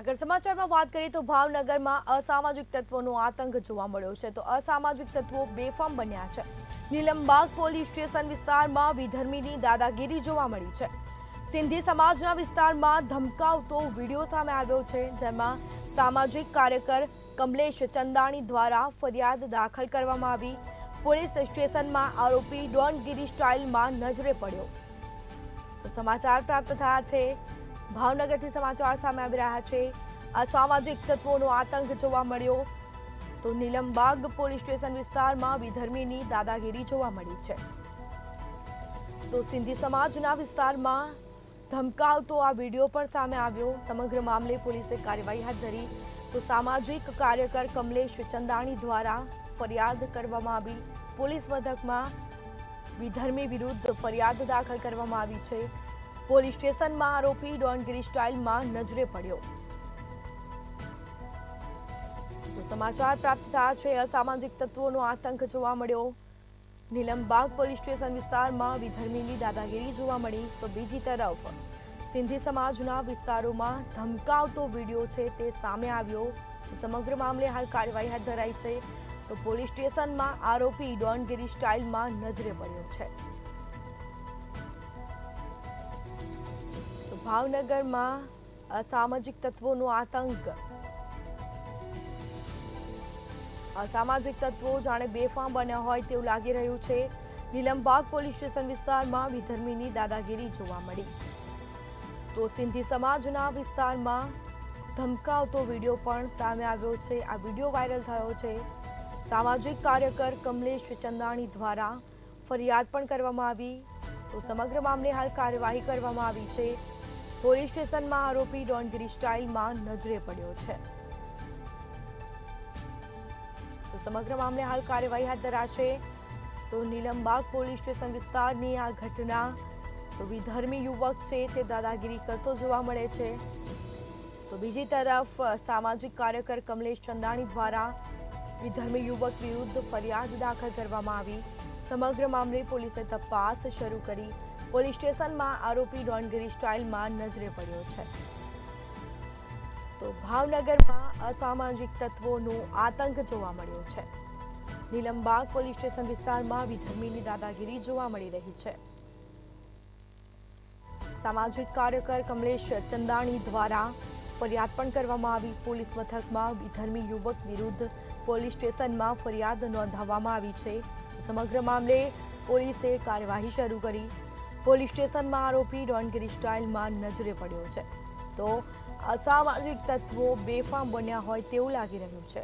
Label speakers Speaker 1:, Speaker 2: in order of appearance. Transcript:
Speaker 1: આગળ સમાચારમાં વાત કરીએ તો ભાવનગરમાં અસામાજિક તત્વોનો આતંક જોવા મળ્યો છે તો અસામાજિક તત્વો બેફામ બન્યા છે। નીલમબાગ પોલીસ સ્ટેશન વિસ્તારમાં વિધર્મીની દાદાગીરી જોવા મળી છે। સિંધી સમાજના વિસ્તારમાં ધમકાવતો વિડીયો સામે આવ્યો છે, જેમાં સામાજિક કાર્યકર કમલેશ ચંદાણી દ્વારા ફરિયાદ દાખલ કરવામાં આવી। પોલીસ સ્ટેશનમાં આરોપી ડોનગીરી સ્ટાઇલમાં નજરે પડ્યો। તો સમાચાર પ્રાપ્ત થયા છે, ભાવનગરથી સમાચાર સામે આવી રહ્યા છે। અસામાજિક તત્વોનો આતંક જોવા મળ્યો તો નીલમબાગ પોલીસ સ્ટેશન વિસ્તારમાં વિધર્મીની દાદાગીરી જોવા મળી છે। તો સિંધી સમાજના વિસ્તારમાં ધમકાવતો આ વિડીયો પણ સામે આવ્યો। સમગ્ર મામલે પોલીસે કાર્યવાહી હાથ ધરી તો સામાજિક કાર્યકર કમલેશ ચંદાણી દ્વારા ફરિયાદ કરવામાં આવી। પોલીસ મથકમાં વિધર્મી વિરુદ્ધ ફરિયાદ દાખલ કરવામાં આવી છે। પોલીસ સ્ટેશનમાં આરોપી ડોનગીરી સ્ટાઇલમાં નજરે પડ્યો। તો સમાચાર પ્રાપ્ત થયા છે, અસામાજિક તત્વોનો આતંક જોવા મળ્યો। નીલમબાગ પોલીસ સ્ટેશન વિસ્તારમાં વિધર્મીની દાદાગીરી જોવા મળી તો બીજી તરફ સિંધી સમાજના વિસ્તારોમાં ધમકાવતો વિડીયો છે તે સામે આવ્યો। સમગ્ર મામલે હાલ કાર્યવાહી હાથ ધરાઈ છે તો પોલીસ સ્ટેશનમાં આરોપી ડોનગીરી સ્ટાઇલમાં નજરે પડ્યો છે। તો ભાવનગરમાં અસામાજિક તત્વોનો આતંક, અસામાજિક તત્વો જાણે બેફામ બન્યા હોય તેવું લાગી રહ્યું છે। નીલમબાગ પોલીસ સ્ટેશન વિસ્તારમાં વિધર્મીની દાદાગીરી જોવા મળી તો સિંધી સમાજના વિસ્તારમાં ધમકાવતો વિડીયો પણ સામે આવ્યો છે। આ વિડીયો વાયરલ થયો છે। સામાજિક કાર્યકર કમલેશ ચંદાણી દ્વારા ફરિયાદ પણ કરવામાં આવી તો સમગ્ર મામલે હાલ કાર્યવાહી કરવામાં આવી છે। પોલીસ સ્ટેશનમાં આરોપી ડોનગીરી સ્ટાઇલમાં નજરે પડ્યો છે તો સમગ્ર મામલે હાલ કાર્યવાહી હાથ ધરાશે તો નીલમબાગ પોલીસ સ્ટેશન વિસ્તારની આ ઘટના તો વિધર્મી યુવક છે તે દાદાગીરી કરતો જોવા મળે છે તો બીજી તરફ સામાજિક કાર્યકર કમલેશ ચંદાણી દ્વારા વિધર્મી યુવક વિરુદ્ધ ફરિયાદ દાખલ કરવામાં આવી। સમગ્ર મામલે પોલીસે તપાસ શરૂ કરી। પોલીસ સ્ટેશનમાં આરોપી ડોનગીરી સ્ટાઇલમાં નજરે પડ્યો છે। તો ભાવનગરમાં અસામાજિક તત્વોનો આતંક જોવા મળ્યો છે। નીલમબાગ પોલીસ સ્ટેશન વિસ્તારમાં વિધર્મીની દાદાગીરી જોવા મળી રહી છે। સામાજિક કાર્યકર કમલેશ ચંદાણી દ્વારા ફરિયાદ પણ કરવામાં આવી। પોલીસ મથકમાં વિધર્મી યુવક વિરુદ્ધ પોલીસ સ્ટેશનમાં ફરિયાદ નોંધાવવામાં આવી છે। સમગ્ર મામલે પોલીસે કાર્યવાહી શરૂ કરી। પોલીસ સ્ટેશનમાં આરોપી ડોનગીરી સ્ટાઇલમાં નજરે પડ્યો છે તો અસામાજિક તત્વો બેફામ બન્યા હોય તેવું લાગી રહ્યું છે।